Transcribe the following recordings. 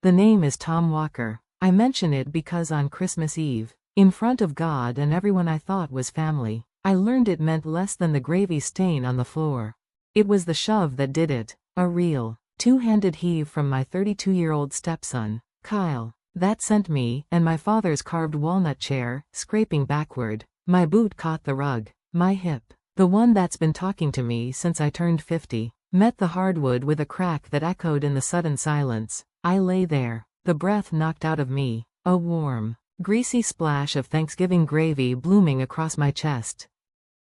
The name is Tom Walker. I mention it because on Christmas Eve, in front of God and everyone I thought was family, I learned it meant less than the gravy stain on the floor. It was the shove that did it, a real, two-handed heave from my 32-year-old stepson, Kyle. That sent me, and my father's carved walnut chair, scraping backward. My boot caught the rug. My hip, the one that's been talking to me since I turned 50, met the hardwood with a crack that echoed in the sudden silence. I lay there, the breath knocked out of me, a warm, greasy splash of Thanksgiving gravy blooming across my chest.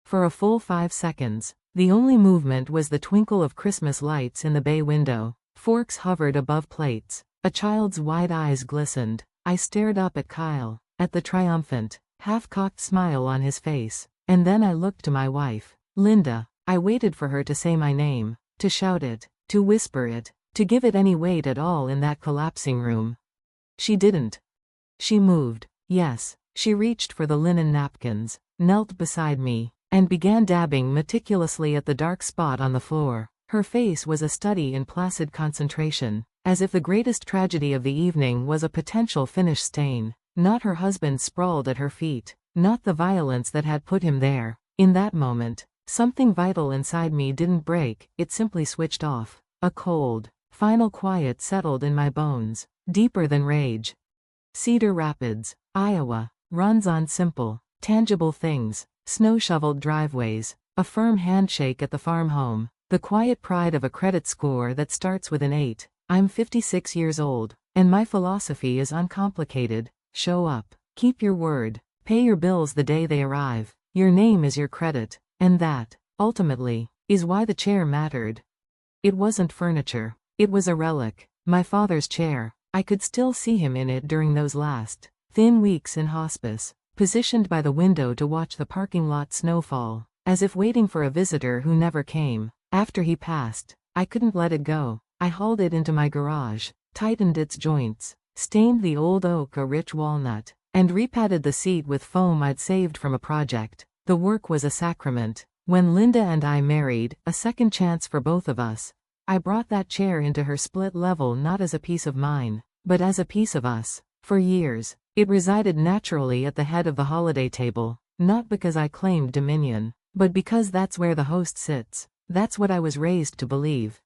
For a full 5 seconds, the only movement was the twinkle of Christmas lights in the bay window. Forks hovered above plates. A child's wide eyes glistened. I stared up at Kyle, at the triumphant, half-cocked smile on his face, and then I looked to my wife, Linda. I waited for her to say my name, to shout it, to whisper it, to give it any weight at all in that collapsing room. She didn't. She moved. Yes, she reached for the linen napkins, knelt beside me, and began dabbing meticulously at the dark spot on the floor. Her face was a study in placid concentration, as if the greatest tragedy of the evening was a potential finish stain. Not her husband sprawled at her feet, not the violence that had put him there. In that moment, something vital inside me didn't break, it simply switched off. A cold, final quiet settled in my bones, deeper than rage. Cedar Rapids, Iowa, runs on simple, tangible things: snow-shoveled driveways, a firm handshake at the farm home, the quiet pride of a credit score that starts with an 8. I'm 56 years old, and my philosophy is uncomplicated. Show up, keep your word, pay your bills the day they arrive. Your name is your credit, and that, ultimately, is why the chair mattered. It wasn't furniture. It was a relic, my father's chair. I could still see him in it during those last, thin weeks in hospice, positioned by the window to watch the parking lot snowfall, as if waiting for a visitor who never came. After he passed, I couldn't let it go. I hauled it into my garage, tightened its joints, stained the old oak a rich walnut, and repadded the seat with foam I'd saved from a project. The work was a sacrament. When Linda and I married, a second chance for both of us, I brought that chair into her split level not as a piece of mine, but as a piece of us. For years, it resided naturally at the head of the holiday table, not because I claimed dominion, but because that's where the host sits. That's what I was raised to believe.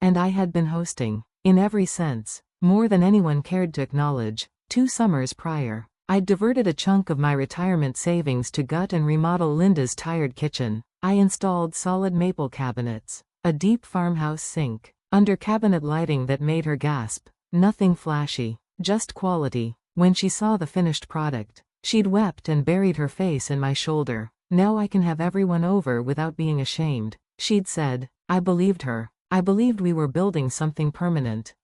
And I had been hosting, in every sense, more than anyone cared to acknowledge. 2 summers prior, I'd diverted a chunk of my retirement savings to gut and remodel Linda's tired kitchen. I installed solid maple cabinets, a deep farmhouse sink, under cabinet lighting that made her gasp. Nothing flashy, just quality. When she saw the finished product, she'd wept and buried her face in my shoulder. Now I can have everyone over without being ashamed, she'd said. I believed her. I believed we were building something permanent.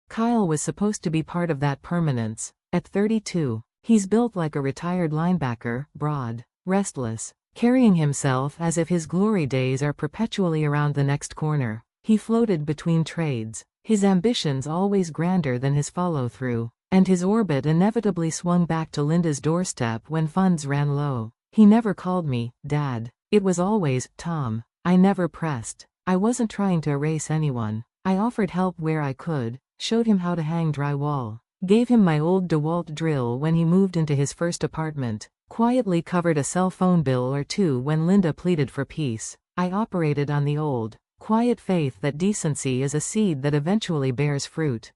Kyle was supposed to be part of that permanence. At 32, he's built like a retired linebacker, broad, restless, carrying himself as if his glory days are perpetually around the next corner. He floated between trades, his ambitions always grander than his follow-through, and his orbit inevitably swung back to Linda's doorstep when funds ran low. He never called me Dad. It was always Tom. I never pressed. I wasn't trying to erase anyone. I offered help where I could, showed him how to hang drywall, gave him my old DeWalt drill when he moved into his first apartment, quietly covered a cell phone bill or two when Linda pleaded for peace. I operated on the old, quiet faith that decency is a seed that eventually bears fruit.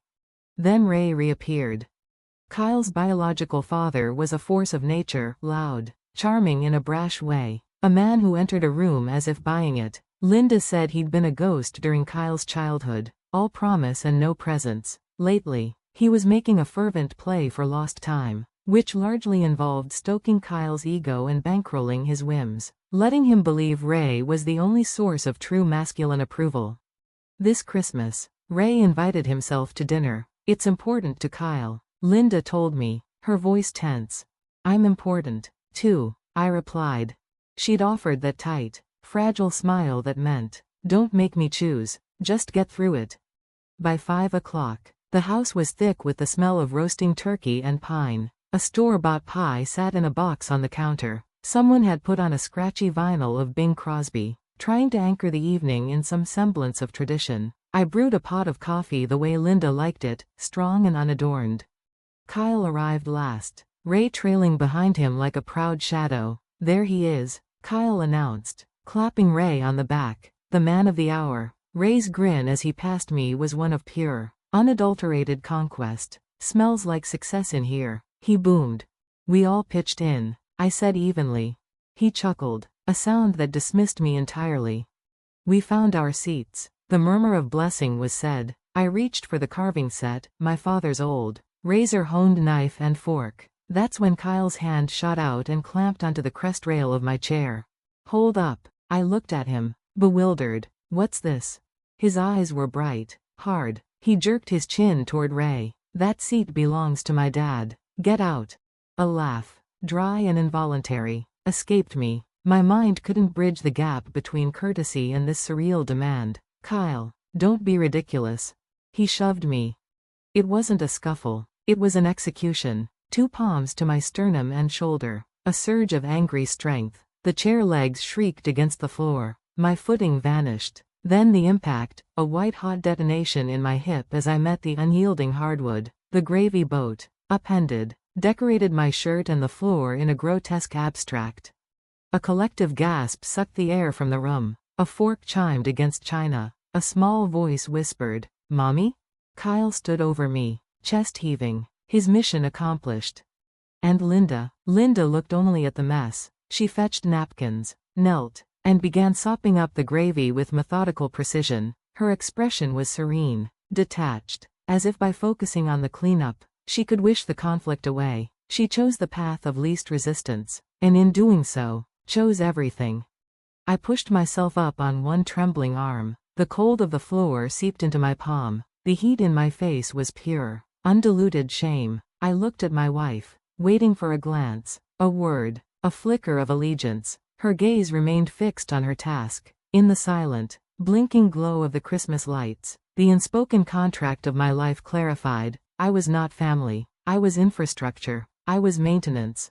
Then Ray reappeared. Kyle's biological father was a force of nature, loud, charming in a brash way, a man who entered a room as if buying it. Linda said he'd been a ghost during Kyle's childhood, all promise and no presence. Lately, he was making a fervent play for lost time, which largely involved stoking Kyle's ego and bankrolling his whims, letting him believe Ray was the only source of true masculine approval. This Christmas, Ray invited himself to dinner. It's important to Kyle, Linda told me, her voice tense. I'm important, too, I replied. She'd offered that tight, fragile smile that meant, don't make me choose, just get through it. By 5 o'clock, the house was thick with the smell of roasting turkey and pine. A store-bought pie sat in a box on the counter. Someone had put on a scratchy vinyl of Bing Crosby, trying to anchor the evening in some semblance of tradition. I brewed a pot of coffee the way Linda liked it, strong and unadorned. Kyle arrived last, Ray trailing behind him like a proud shadow. "There he is," Kyle announced, clapping Ray on the back. "The man of the hour." Ray's grin as he passed me was one of pure, unadulterated conquest. "Smells like success in here," he boomed. "We all pitched in," I said evenly. He chuckled, a sound that dismissed me entirely. We found our seats. The murmur of blessing was said. I reached for the carving set, my father's old, razor-honed knife and fork. That's when Kyle's hand shot out and clamped onto the crest rail of my chair. "Hold up." I looked at him, bewildered. "What's this?" His eyes were bright, hard. He jerked his chin toward Ray. "That seat belongs to my dad. Get out." A laugh, dry and involuntary, escaped me. My mind couldn't bridge the gap between courtesy and this surreal demand. "Kyle, don't be ridiculous." He shoved me. It wasn't a scuffle. It was an execution. 2 palms to my sternum and shoulder. A surge of angry strength. The chair legs shrieked against the floor. My footing vanished. Then the impact, a white-hot detonation in my hip as I met the unyielding hardwood. The gravy boat, upended, decorated my shirt and the floor in a grotesque abstract. A collective gasp sucked the air from the room. A fork chimed against china. A small voice whispered, "Mommy?" Kyle stood over me, chest heaving, his mission accomplished. And Linda? Linda looked only at the mess. She fetched napkins, knelt, and began sopping up the gravy with methodical precision. Her expression was serene, detached, as if by focusing on the cleanup, she could wish the conflict away. She chose the path of least resistance, and in doing so, chose everything. I pushed myself up on one trembling arm. The cold of the floor seeped into my palm. The heat in my face was pure, undiluted shame. I looked at my wife, waiting for a glance, a word, a flicker of allegiance. Her gaze remained fixed on her task. In the silent, blinking glow of the Christmas lights, the unspoken contract of my life clarified. I was not family. I was infrastructure. I was maintenance.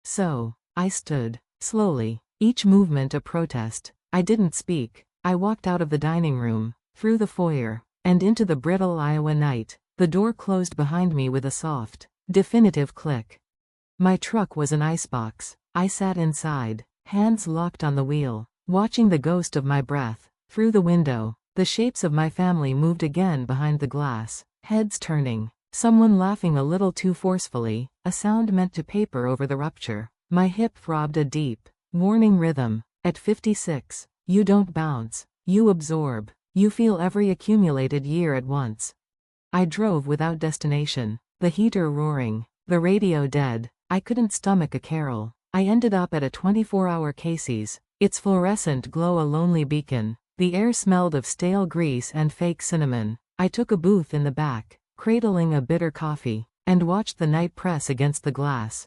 So, I stood, slowly, each movement a protest. I didn't speak. I walked out of the dining room, through the foyer, and into the brittle Iowa night. The door closed behind me with a soft, definitive click. My truck was an icebox. I sat inside, hands locked on the wheel, watching the ghost of my breath. Through the window, the shapes of my family moved again behind the glass, heads turning, someone laughing a little too forcefully, a sound meant to paper over the rupture. My hip throbbed a deep, warning rhythm. At 56, you don't bounce, you absorb, you feel every accumulated year at once. I drove without destination, the heater roaring, the radio dead. I couldn't stomach a carol. I ended up at a 24-hour Casey's, its fluorescent glow a lonely beacon. The air smelled of stale grease and fake cinnamon. I took a booth in the back, cradling a bitter coffee, and watched the night press against the glass.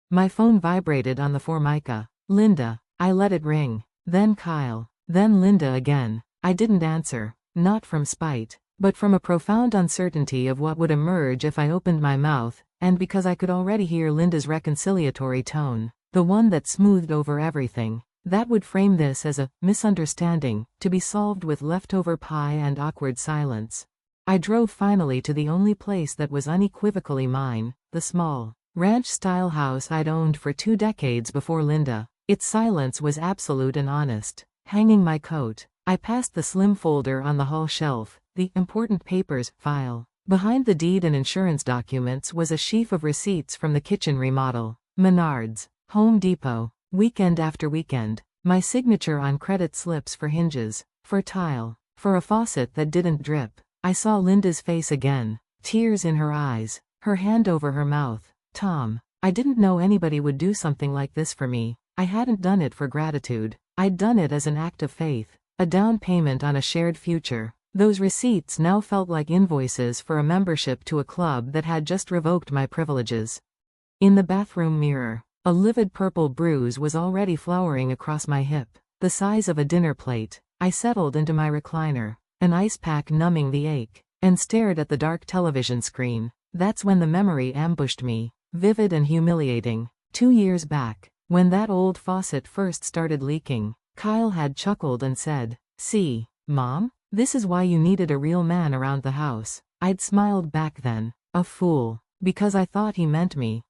My phone vibrated on the Formica. Linda. I let it ring. Then Kyle. Then Linda again. I didn't answer, not from spite, but from a profound uncertainty of what would emerge if I opened my mouth, and because I could already hear Linda's reconciliatory tone, the one that smoothed over everything, that would frame this as a misunderstanding, to be solved with leftover pie and awkward silence. I drove finally to the only place that was unequivocally mine, the small, ranch-style house I'd owned for 2 decades before Linda. Its silence was absolute and honest. Hanging my coat, I passed the slim folder on the hall shelf, the important papers file. Behind the deed and insurance documents was a sheaf of receipts from the kitchen remodel. Menards, Home Depot, weekend after weekend. My signature on credit slips for hinges, for tile, for a faucet that didn't drip. I saw Linda's face again, tears in her eyes, her hand over her mouth. "Tom, I didn't know anybody would do something like this for me. I hadn't done it for gratitude. I'd done it as an act of faith, a down payment on a shared future." Those receipts now felt like invoices for a membership to a club that had just revoked my privileges. In the bathroom mirror, a livid purple bruise was already flowering across my hip, the size of a dinner plate. I settled into my recliner, an ice pack numbing the ache, and stared at the dark television screen. That's when the memory ambushed me, vivid and humiliating. 2 years back, when that old faucet first started leaking, Kyle had chuckled and said, "See, Mom? This is why you needed a real man around the house. I'd smiled back then. A fool. Because I thought he meant me.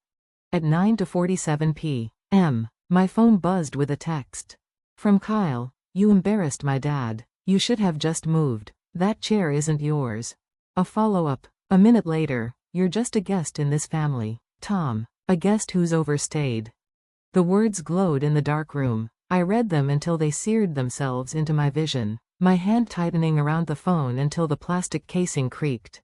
At 9:47 p.m., my phone buzzed with a text. From Kyle. You embarrassed my dad. You should have just moved. That chair isn't yours. A follow-up. A minute later. You're just a guest in this family. Tom. A guest who's overstayed. The words glowed in the dark room. I read them until they seared themselves into my vision, my hand tightening around the phone until the plastic casing creaked.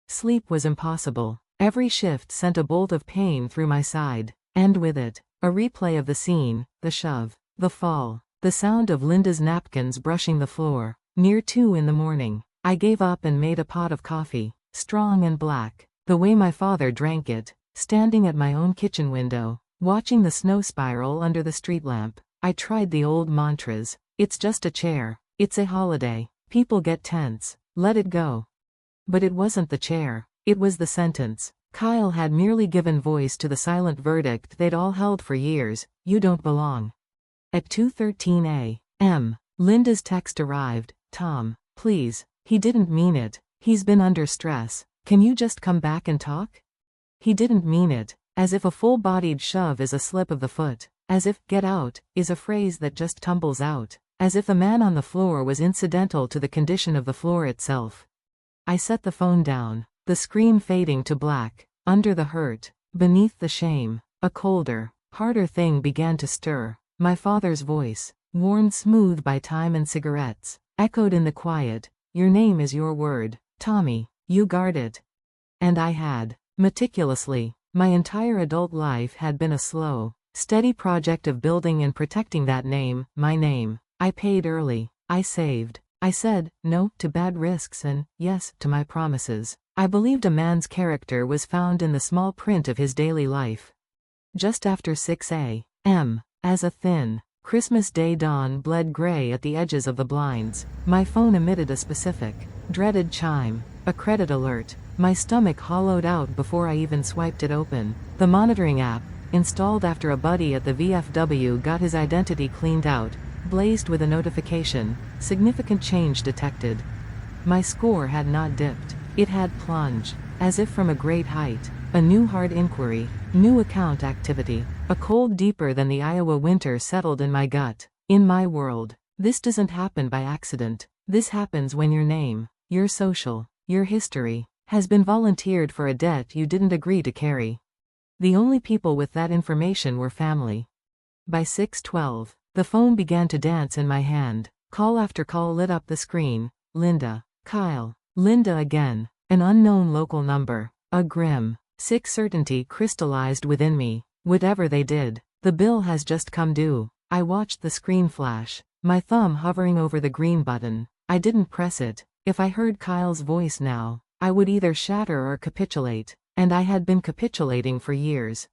Sleep was impossible. Every shift sent a bolt of pain through my side, and with it, a replay of the scene, the shove, the fall, the sound of Linda's napkins brushing the floor. Near 2 in the morning, I gave up and made a pot of coffee, strong and black, the way my father drank it, standing at my own kitchen window, watching the snow spiral under the street lamp. I tried the old mantras. It's just a chair. It's a holiday. People get tense. Let it go. But it wasn't the chair. It was the sentence. Kyle had merely given voice to the silent verdict they'd all held for years. You don't belong. At 2:13 a.m., Linda's text arrived. Tom, please. He didn't mean it. He's been under stress. Can you just come back and talk? He didn't mean it. As if a full-bodied shove is a slip of the foot. As if "get out" is a phrase that just tumbles out. As if the man on the floor was incidental to the condition of the floor itself. I set the phone down, the screen fading to black. Under the hurt, beneath the shame, a colder, harder thing began to stir. My father's voice, worn smooth by time and cigarettes, echoed in the quiet. Your name is your word, Tommy. You guard it. And I had, meticulously. My entire adult life had been a slow, steady project of building and protecting that name, my name. I paid early. I saved. I said no to bad risks and yes to my promises. I believed a man's character was found in the small print of his daily life. Just after 6 a.m., as a thin, Christmas Day dawn bled gray at the edges of the blinds, my phone emitted a specific, dreaded chime, a credit alert. My stomach hollowed out before I even swiped it open. The monitoring app, installed after a buddy at the VFW got his identity cleaned out, blazed with a notification. Significant change detected. My score had not dipped. It had plunged, as if from a great height. A new hard inquiry, new account activity. A cold deeper than the Iowa winter settled in my gut. In my world, this doesn't happen by accident. This happens when your name, your social, your history, has been volunteered for a debt you didn't agree to carry. The only people with that information were family. By 6:12, the phone began to dance in my hand. Call after call lit up the screen. Linda. Kyle. Linda again. An unknown local number. A grim, sick certainty crystallized within me. Whatever they did, the bill has just come due. I watched the screen flash, my thumb hovering over the green button. I didn't press it. If I heard Kyle's voice now, I would either shatter or capitulate, and I had been capitulating for years.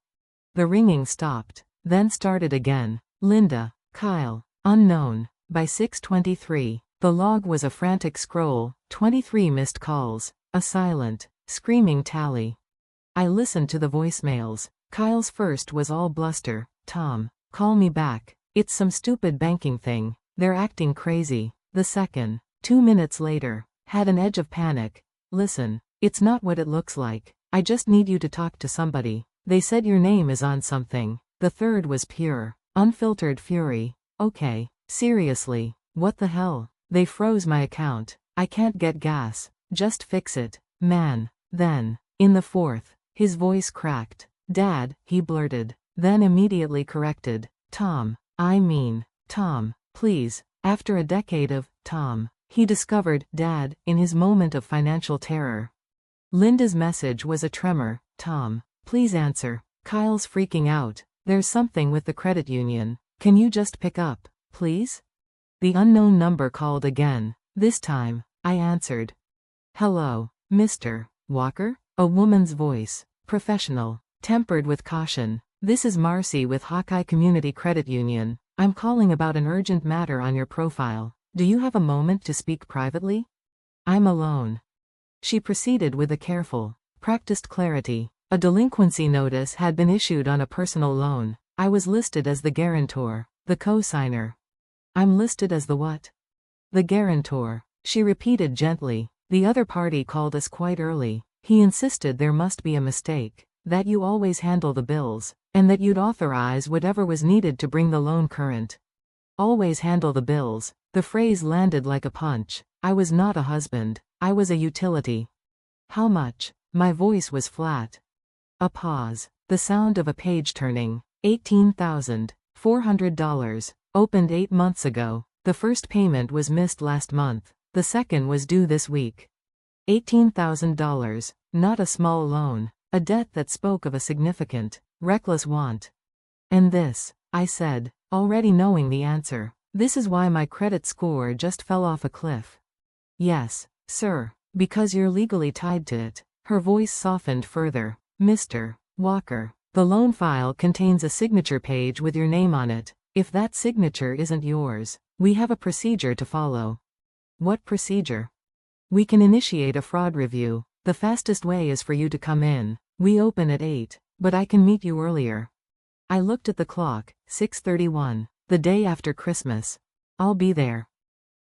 The ringing stopped, then started again. Linda. Kyle. Unknown. By 6:23, the log was a frantic scroll, 23 missed calls, a silent, screaming tally. I listened to the voicemails. Kyle's first was all bluster. Tom, call me back. It's some stupid banking thing. They're acting crazy. The second, 2 minutes later, had an edge of panic. Listen, it's not what it looks like. I just need you to talk to somebody. They said your name is on something. The third was pure, unfiltered fury. Okay, seriously, what the hell? They froze my account. I can't get gas. Just fix it, man. Then, in the fourth, his voice cracked. Dad, he blurted, then immediately corrected. Tom, Tom, please. After a decade of Tom, he discovered Dad in his moment of financial terror. Linda's message was a tremor. Tom, please answer. Kyle's freaking out. There's something with the credit union. Can you just pick up, please? The unknown number called again. This time, I answered. Hello, Mr. Walker? A woman's voice, professional, tempered with caution. This is Marcy with Hawkeye Community Credit Union. I'm calling about an urgent matter on your profile. Do you have a moment to speak privately? I'm alone. She proceeded with a careful, practiced clarity. A delinquency notice had been issued on a personal loan. I was listed as the guarantor, the co-signer. I'm listed as the what? The guarantor. she repeated gently. The other party called us quite early. He insisted there must be a mistake, that you always handle the bills, and that you'd authorize whatever was needed to bring the loan current. Always handle the bills. The phrase landed like a punch. I was not a husband. I was a utility. How much? My voice was flat. A pause. The sound of a page turning. $18,400. Opened 8 months ago. The first payment was missed last month. The second was due this week. $18,000. Not a small loan. A debt that spoke of a significant, reckless want. And this, I said, already knowing the answer. This is why my credit score just fell off a cliff. Yes, sir, because you're legally tied to it. Her voice softened further. Mr. Walker, the loan file contains a signature page with your name on it. If that signature isn't yours, we have a procedure to follow. What procedure? We can initiate a fraud review. The fastest way is for you to come in. We open at 8, but I can meet you earlier. I looked at the clock, 6:31, the day after Christmas. I'll be there.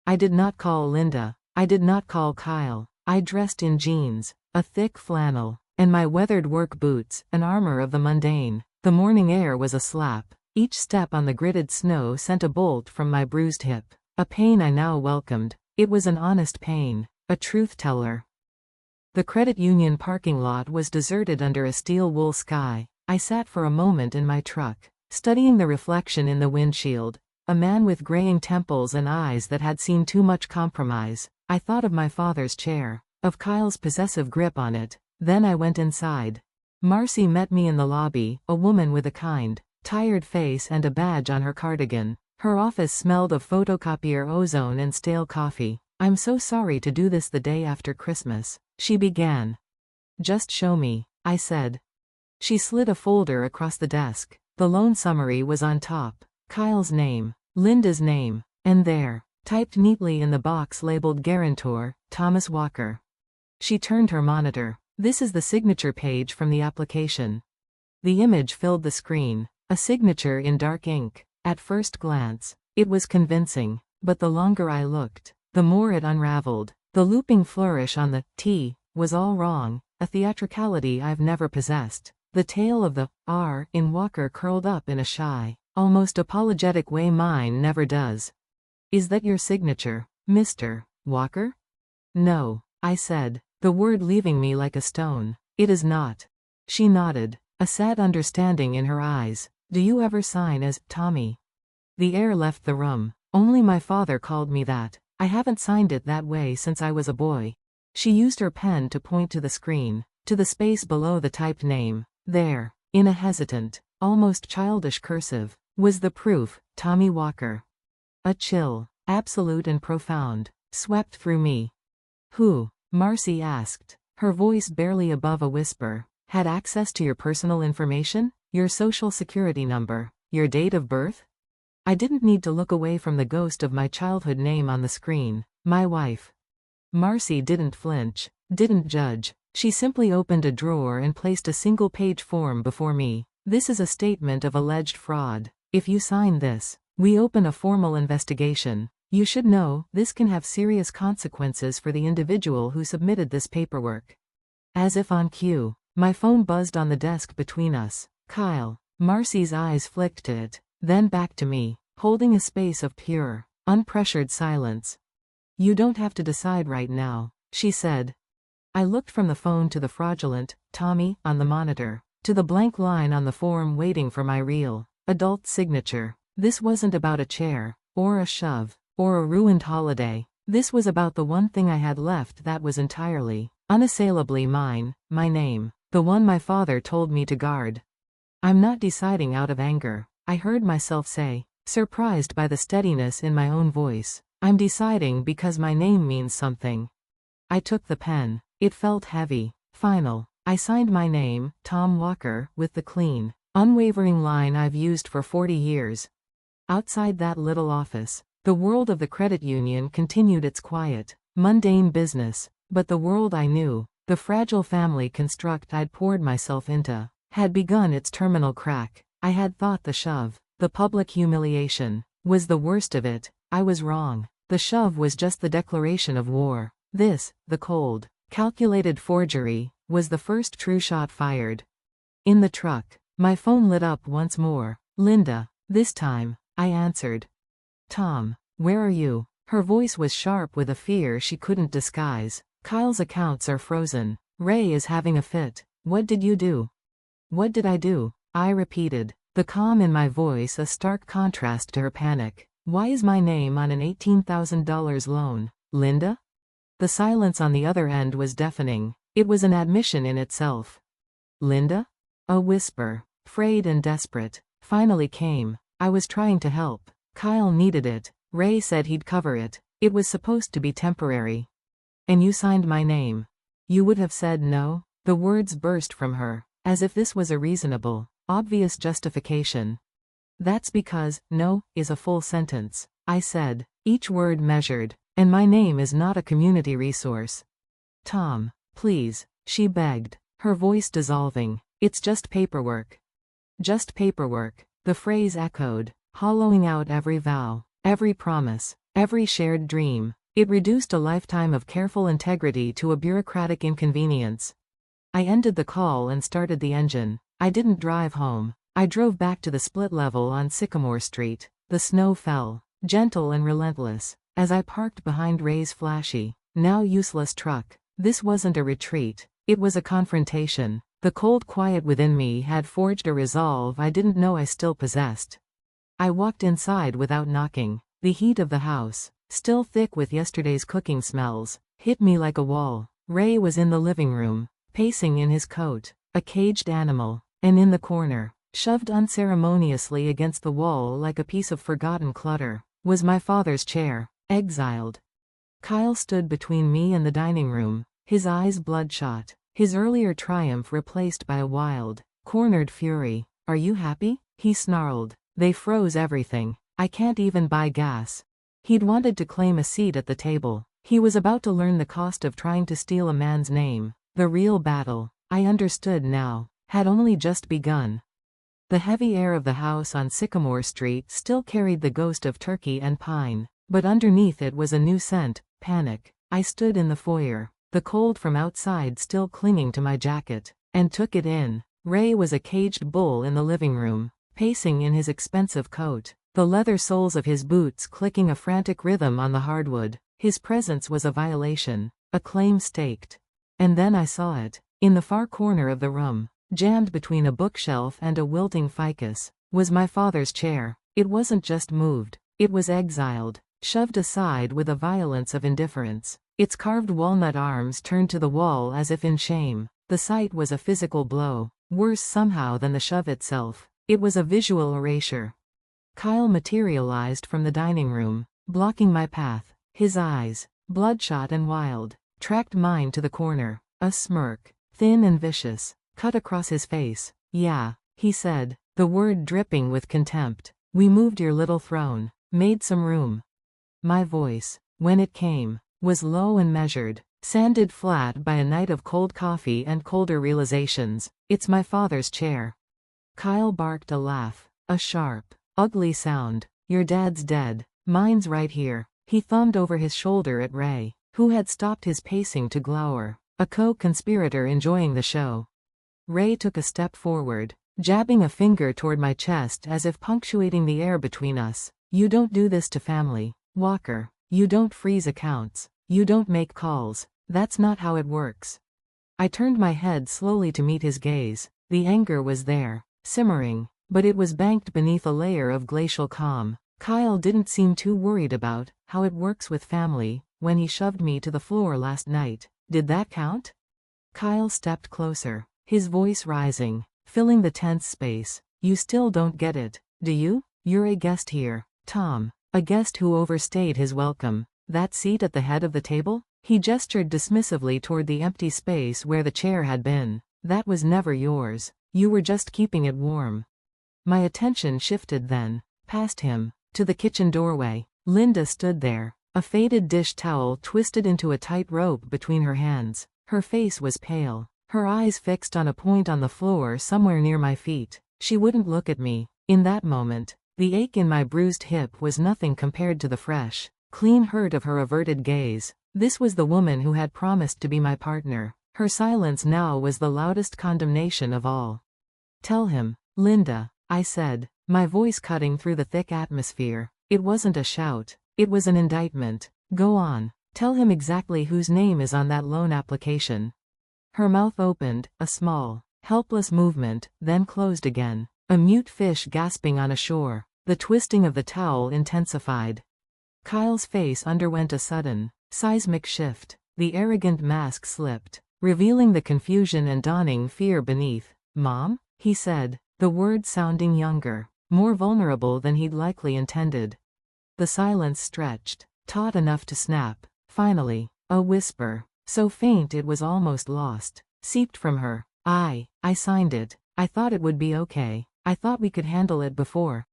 I did not call Linda. I did not call Kyle. I dressed in jeans, a thick flannel, and my weathered work boots, an armor of the mundane. The morning air was a slap. Each step on the gritted snow sent a bolt from my bruised hip. A pain I now welcomed. It was an honest pain, a truth teller. The credit union parking lot was deserted under a steel wool sky. I sat for a moment in my truck, studying the reflection in the windshield. A man with graying temples and eyes that had seen too much compromise. I thought of my father's chair, of Kyle's possessive grip on it. Then I went inside. Marcy met me in the lobby, a woman with a kind, tired face and a badge on her cardigan. Her office smelled of photocopier ozone and stale coffee. I'm so sorry to do this the day after Christmas, she began. Just show me, I said. She slid a folder across the desk. The loan summary was on top. Kyle's name, Linda's name, and there, typed neatly in the box labeled guarantor, Thomas Walker. She turned her monitor. This is the signature page from the application. The image filled the screen, a signature in dark ink. At first glance, it was convincing, but the longer I looked, the more it unraveled. The looping flourish on the T was all wrong, a theatricality I've never possessed. The tail of the R in Walker curled up in a shy, almost apologetic way mine never does. Is that your signature, Mr. Walker? No, I said, the word leaving me like a stone. It is not. She nodded, a sad understanding in her eyes. Do you ever sign as Tommy? The air left the room. Only my father called me that. I haven't signed it that way since I was a boy. She used her pen to point to the screen, to the space below the typed name. There, in a hesitant, almost childish cursive, was the proof, Tommy Walker. A chill, absolute and profound, swept through me. Who, Marcy asked, her voice barely above a whisper, had access to your personal information? Your social security number, your date of birth? I didn't need to look away from the ghost of my childhood name on the screen, my wife. Marcy didn't flinch, didn't judge. She simply opened a drawer and placed a single-page form before me. This is a statement of alleged fraud. If you sign this, we open a formal investigation. You should know, this can have serious consequences for the individual who submitted this paperwork. As if on cue, my phone buzzed on the desk between us. Kyle. Marcy's eyes flicked to it, then back to me, holding a space of pure, unpressured silence. You don't have to decide right now, she said. I looked from the phone to the fraudulent Tommy on the monitor, to the blank line on the form waiting for my real, adult signature. This wasn't about a chair, or a shove, or a ruined holiday. This was about the one thing I had left that was entirely, unassailably mine, my name, the one my father told me to guard. I'm not deciding out of anger, I heard myself say, surprised by the steadiness in my own voice. I'm deciding because my name means something. I took the pen. It felt heavy, final. I signed my name, Tom Walker, with the clean, unwavering line I've used for 40 years. Outside that little office, the world of the credit union continued its quiet, mundane business, but the world I knew, the fragile family construct I'd poured myself into, had begun its terminal crack. I had thought the shove, the public humiliation, was the worst of it. I was wrong. The shove was just the declaration of war. This, the cold, calculated forgery, was the first true shot fired. In the truck, my phone lit up once more. Linda. This time, I answered. Tom, where are you? Her voice was sharp with a fear she couldn't disguise. Kyle's accounts are frozen. Ray is having a fit. What did you do? What did I do? I repeated, the calm in my voice a stark contrast to her panic. Why is my name on an $18,000 loan? Linda? The silence on the other end was deafening. It was an admission in itself. Linda? A whisper, frayed and desperate, finally came. I was trying to help. Kyle needed it. Ray said he'd cover it. It was supposed to be temporary. And you signed my name. You would have said no? The words burst from her, as if this was a reasonable, obvious justification. That's because, no, is a full sentence. I said, each word measured, and my name is not a community resource. Tom, please, she begged, her voice dissolving. It's just paperwork. Just paperwork. The phrase echoed, hollowing out every vow, every promise, every shared dream. It reduced a lifetime of careful integrity to a bureaucratic inconvenience. I ended the call and started the engine. I didn't drive home. I drove back to the split level on Sycamore Street. The snow fell, gentle and relentless, as I parked behind Ray's flashy, now useless truck. This wasn't a retreat. It was a confrontation. The cold quiet within me had forged a resolve I didn't know I still possessed. I walked inside without knocking. The heat of the house, still thick with yesterday's cooking smells, hit me like a wall. Ray was in the living room, pacing in his coat, a caged animal, and in the corner, shoved unceremoniously against the wall like a piece of forgotten clutter, was my father's chair, exiled. Kyle stood between me and the dining room, his eyes bloodshot, his earlier triumph replaced by a wild, cornered fury. Are you happy? He snarled. They froze everything. I can't even buy gas. He'd wanted to claim a seat at the table. He was about to learn the cost of trying to steal a man's name. The real battle, I understood now, had only just begun. The heavy air of the house on Sycamore Street still carried the ghost of turkey and pine, but underneath it was a new scent, panic. I stood in the foyer, the cold from outside still clinging to my jacket, and took it in. Ray was a caged bull in the living room, pacing in his expensive coat, the leather soles of his boots clicking a frantic rhythm on the hardwood. His presence was a violation, a claim staked. And then I saw it. In the far corner of the room, jammed between a bookshelf and a wilting ficus, was my father's chair. It wasn't just moved, it was exiled, shoved aside with a violence of indifference. Its carved walnut arms turned to the wall as if in shame. The sight was a physical blow, worse somehow than the shove itself. It was a visual erasure. Kyle materialized from the dining room, blocking my path. His eyes, bloodshot and wild, tracked mine to the corner. A smirk, thin and vicious, cut across his face. Yeah, he said, the word dripping with contempt. We moved your little throne, made some room. My voice, when it came, was low and measured, sanded flat by a night of cold coffee and colder realizations. It's my father's chair. Kyle barked a laugh, a sharp, ugly sound. Your dad's dead. Mine's right here. He thumbed over his shoulder at Ray, who had stopped his pacing to glower, a co-conspirator enjoying the show. Ray took a step forward, jabbing a finger toward my chest as if punctuating the air between us. You don't do this to family, Walker. You don't freeze accounts. You don't make calls. That's not how it works. I turned my head slowly to meet his gaze. The anger was there, simmering, but it was banked beneath a layer of glacial calm. Kyle didn't seem too worried about how it works with family. When he shoved me to the floor last night, did that count? Kyle stepped closer, his voice rising, filling the tense space. You still don't get it, do you? You're a guest here, Tom. A guest who overstayed his welcome. That seat at the head of the table? He gestured dismissively toward the empty space where the chair had been. That was never yours. You were just keeping it warm. My attention shifted then, past him, to the kitchen doorway. Linda stood there, a faded dish towel twisted into a tight rope between her hands. Her face was pale, her eyes fixed on a point on the floor somewhere near my feet. She wouldn't look at me. In that moment, the ache in my bruised hip was nothing compared to the fresh, clean hurt of her averted gaze. This was the woman who had promised to be my partner. Her silence now was the loudest condemnation of all. Tell him, Linda, I said, my voice cutting through the thick atmosphere. It wasn't a shout. It was an indictment. Go on. Tell him exactly whose name is on that loan application. Her mouth opened, a small, helpless movement, then closed again. A mute fish gasping on a shore. The twisting of the towel intensified. Kyle's face underwent a sudden, seismic shift. The arrogant mask slipped, revealing the confusion and dawning fear beneath. Mom? He said, the words sounding younger, more vulnerable than he'd likely intended. The silence stretched, taut enough to snap. Finally, a whisper, so faint it was almost lost, seeped from her. I signed it. I thought it would be okay. I thought we could handle it before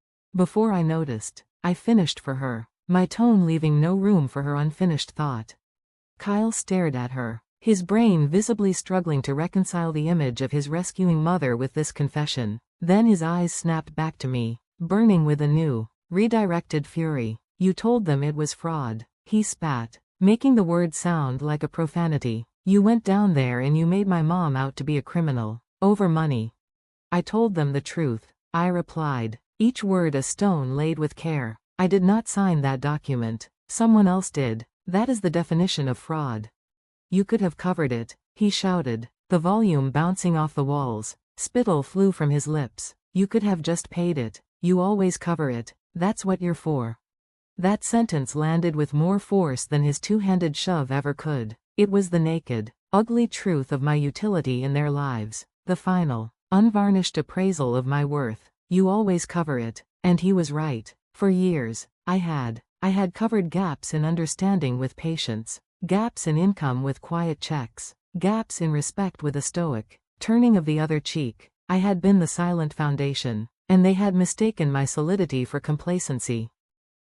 I noticed. I finished for her, my tone leaving no room for her unfinished thought. Kyle stared at her, his brain visibly struggling to reconcile the image of his rescuing mother with this confession. Then his eyes snapped back to me, burning with a new, redirected fury. You told them it was fraud. He spat, making the word sound like a profanity. You went down there and you made my mom out to be a criminal, over money. I told them the truth, I replied, each word a stone laid with care. I did not sign that document. Someone else did. That is the definition of fraud. You could have covered it, he shouted, the volume bouncing off the walls. Spittle flew from his lips. You could have just paid it. You always cover it. That's what you're for. That sentence landed with more force than his two-handed shove ever could. It was the naked, ugly truth of my utility in their lives. The final, unvarnished appraisal of my worth. You always cover it. And he was right. For years, I had covered gaps in understanding with patience, gaps in income with quiet checks, gaps in respect with a stoic turning of the other cheek. I had been the silent foundation, and they had mistaken my solidity for complacency.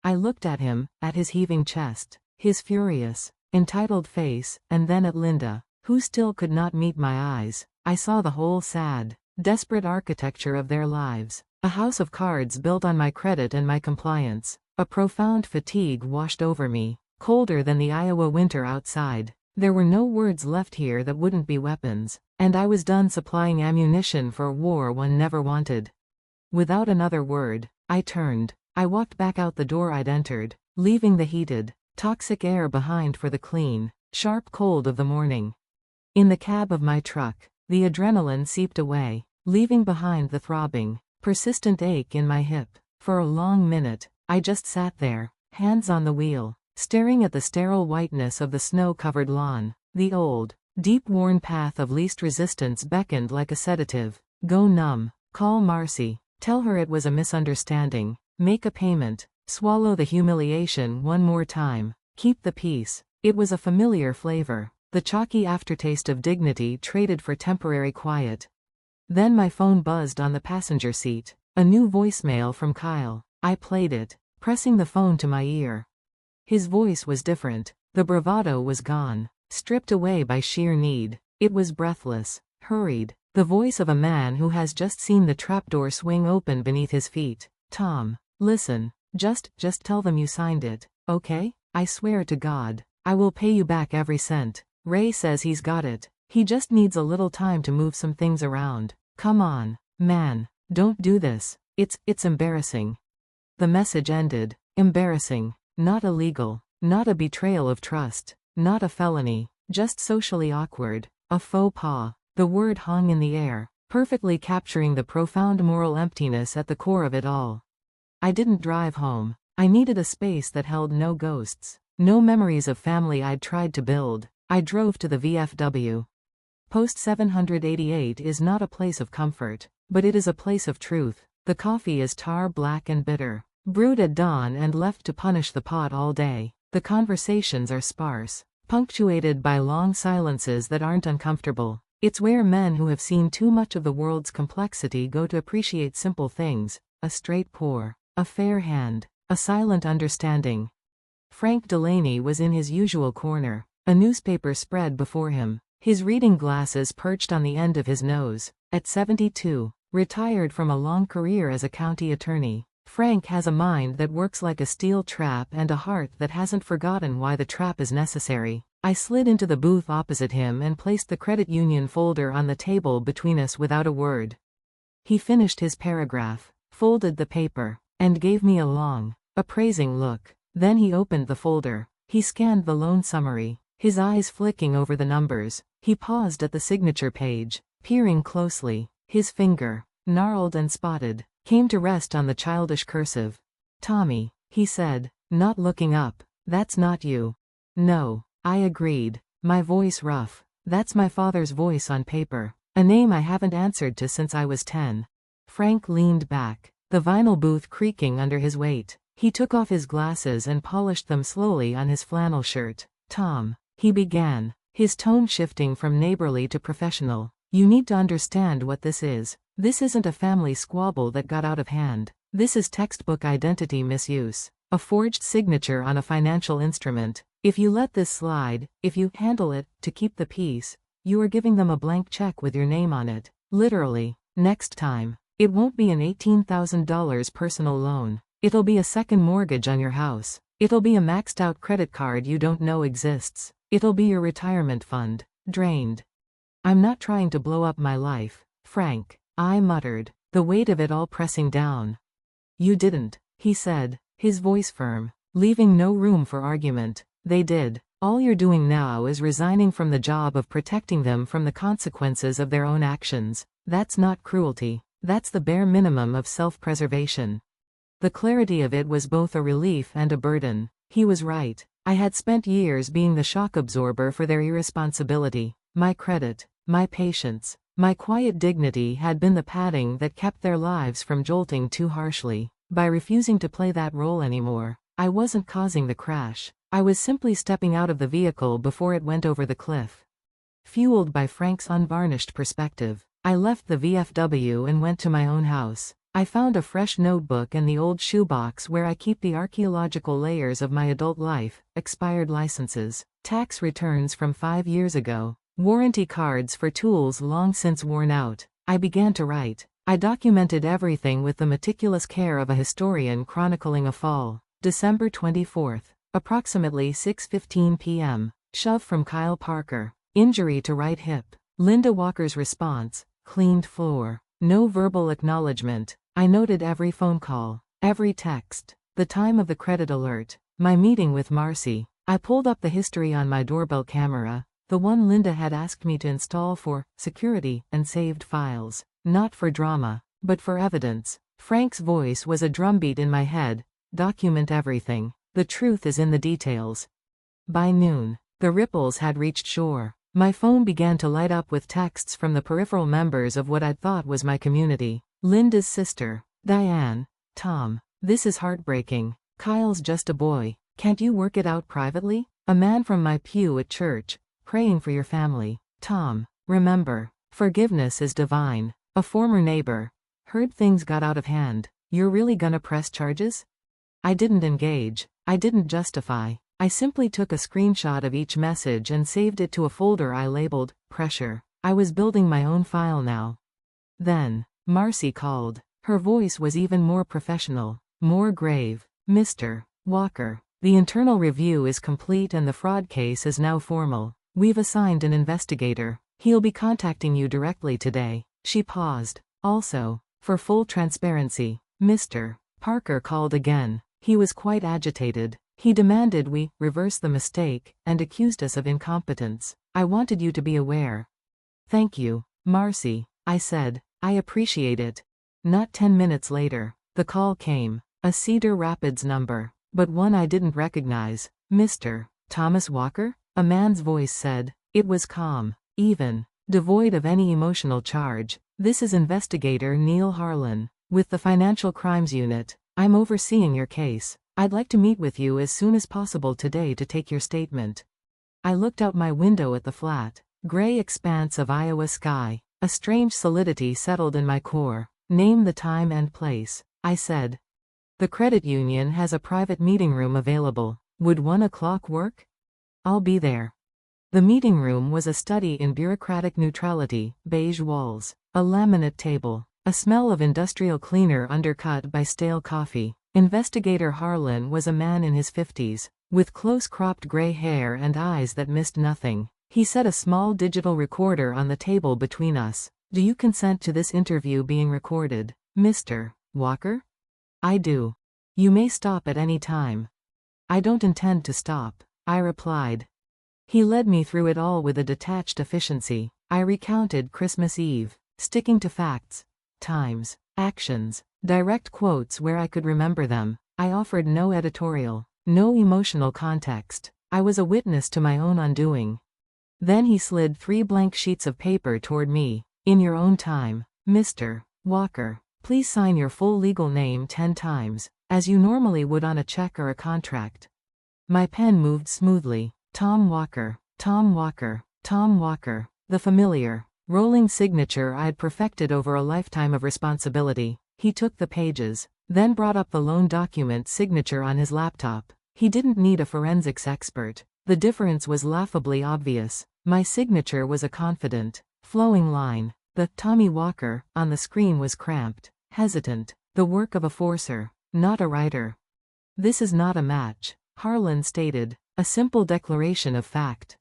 I looked at him, at his heaving chest, his furious, entitled face, and then at Linda, who still could not meet my eyes. I saw the whole sad, desperate architecture of their lives. A house of cards built on my credit and my compliance. A profound fatigue washed over me, colder than the Iowa winter outside. There were no words left here that wouldn't be weapons, and I was done supplying ammunition for a war one never wanted. Without another word, I turned. I walked back out the door I'd entered, leaving the heated, toxic air behind for the clean, sharp cold of the morning. In the cab of my truck, the adrenaline seeped away, leaving behind the throbbing, persistent ache in my hip. For a long minute, I just sat there, hands on the wheel, staring at the sterile whiteness of the snow-covered lawn. The old, deep-worn path of least resistance beckoned like a sedative. Go numb, call Marcy, tell her it was a misunderstanding, make a payment, swallow the humiliation one more time, keep the peace. It was a familiar flavor, the chalky aftertaste of dignity traded for temporary quiet. Then my phone buzzed on the passenger seat, a new voicemail from Kyle. I played it, pressing the phone to my ear. His voice was different, the bravado was gone, stripped away by sheer need. It was breathless, hurried, the voice of a man who has just seen the trapdoor swing open beneath his feet. Tom, listen, just tell them you signed it, okay? I swear to God, I will pay you back every cent. Ray says he's got it. He just needs a little time to move some things around. Come on, man, don't do this. It's embarrassing. The message ended. Embarrassing. Not illegal. Not a betrayal of trust. Not a felony. Just socially awkward. A faux pas. The word hung in the air, perfectly capturing the profound moral emptiness at the core of it all. I didn't drive home. I needed a space that held no ghosts, no memories of family I'd tried to build. I drove to the VFW. Post 788 is not a place of comfort, but it is a place of truth. The coffee is tar black and bitter, brewed at dawn and left to punish the pot all day. The conversations are sparse, punctuated by long silences that aren't uncomfortable. It's where men who have seen too much of the world's complexity go to appreciate simple things, a straight pour, a fair hand, a silent understanding. Frank Delaney was in his usual corner, a newspaper spread before him, his reading glasses perched on the end of his nose. At 72, retired from a long career as a county attorney, Frank has a mind that works like a steel trap and a heart that hasn't forgotten why the trap is necessary. I slid into the booth opposite him and placed the credit union folder on the table between us without a word. He finished his paragraph, folded the paper, and gave me a long, appraising look. Then he opened the folder. He scanned the loan summary, his eyes flicking over the numbers. He paused at the signature page, peering closely. His finger, gnarled and spotted, came to rest on the childish cursive. "Tommy," he said, not looking up, "that's not you." "No," I agreed, my voice rough. "That's my father's voice on paper, a name I haven't answered to since I was 10. Frank leaned back, the vinyl booth creaking under his weight. He took off his glasses and polished them slowly on his flannel shirt. "Tom," he began, his tone shifting from neighborly to professional, "you need to understand what this is. This isn't a family squabble that got out of hand. This is textbook identity misuse. A forged signature on a financial instrument. If you let this slide, if you handle it to keep the peace, you are giving them a blank check with your name on it. Literally. Next time, it won't be an $18,000 personal loan. It'll be a second mortgage on your house. It'll be a maxed out credit card you don't know exists. It'll be your retirement fund. Drained." "I'm not trying to blow up my life, Frank," I muttered, the weight of it all pressing down. "You didn't," he said, his voice firm, leaving no room for argument. "They did. All you're doing now is resigning from the job of protecting them from the consequences of their own actions. That's not cruelty. That's the bare minimum of self-preservation." The clarity of it was both a relief and a burden. He was right. I had spent years being the shock absorber for their irresponsibility. My credit, my patience, my quiet dignity had been the padding that kept their lives from jolting too harshly. By refusing to play that role anymore, I wasn't causing the crash. I was simply stepping out of the vehicle before it went over the cliff. Fueled by Frank's unvarnished perspective, I left the VFW and went to my own house. I found a fresh notebook and the old shoebox where I keep the archaeological layers of my adult life, expired licenses, tax returns from 5 years ago, warranty cards for tools long since worn out. I began to write. I documented everything with the meticulous care of a historian chronicling a fall. December 24th, approximately 6:15 p.m. Shove from Kyle Parker. Injury to right hip. Linda Walker's response, cleaned floor. No verbal acknowledgement. I noted every phone call, every text, the time of the credit alert, my meeting with Marcy. I pulled up the history on my doorbell camera, the one Linda had asked me to install for security, and saved files. Not for drama, but for evidence. Frank's voice was a drumbeat in my head. Document everything. The truth is in the details. By noon, the ripples had reached shore. My phone began to light up with texts from the peripheral members of what I'd thought was my community. Linda's sister, Diane. "Tom, this is heartbreaking. Kyle's just a boy. Can't you work it out privately?" A man from my pew at church, praying for your family. "Tom, remember, forgiveness is divine." A former neighbor, heard things got out of hand. "You're really gonna press charges?" I didn't engage. I didn't justify. I simply took a screenshot of each message and saved it to a folder I labeled, Pressure. I was building my own file now. Then, Marcy called. Her voice was even more professional, more grave. "Mr. Walker, the internal review is complete and the fraud case is now formal. We've assigned an investigator. He'll be contacting you directly today." She paused. "Also, for full transparency, Mr. Parker called again. He was quite agitated. He demanded we reverse the mistake and accused us of incompetence. I wanted you to be aware." "Thank you, Marcy," I said. "I appreciate it." Not 10 minutes later, the call came. A Cedar Rapids number, but one I didn't recognize. "Mr. Thomas Walker?" a man's voice said. It was calm, even, devoid of any emotional charge. "This is Investigator Neil Harlan, with the Financial Crimes Unit. I'm overseeing your case. I'd like to meet with you as soon as possible today to take your statement." I looked out my window at the flat, gray expanse of Iowa sky. A strange solidity settled in my core. "Name the time and place," I said. "The credit union has a private meeting room available. Would 1 o'clock work?" "I'll be there." The meeting room was a study in bureaucratic neutrality, beige walls, a laminate table, A smell of industrial cleaner undercut by stale coffee. Investigator Harlan was a man in his 50s, with close-cropped gray hair and eyes that missed nothing. He set a small digital recorder on the table between us. "Do you consent to this interview being recorded, Mr. Walker?" "I do. You may stop at any time." "I don't intend to stop," I replied. He led me through it all with a detached efficiency. I recounted Christmas Eve, sticking to facts, times, actions, direct quotes where I could remember them. I offered no editorial, no emotional context. I was a witness to my own undoing. Then he slid 3 blank sheets of paper toward me. "In your own time, Mr. Walker, please sign your full legal name 10 times, as you normally would on a check or a contract." My pen moved smoothly. Tom Walker, Tom Walker, Tom Walker. The familiar, rolling signature I had perfected over a lifetime of responsibility. He took the pages, then brought up the loan document signature on his laptop. He didn't need a forensics expert. The difference was laughably obvious. My signature was a confident, flowing line. The Tommy Walker on the screen was cramped, hesitant, the work of a forcer, not a writer. "This is not a match," Harlan stated, a simple declaration of fact.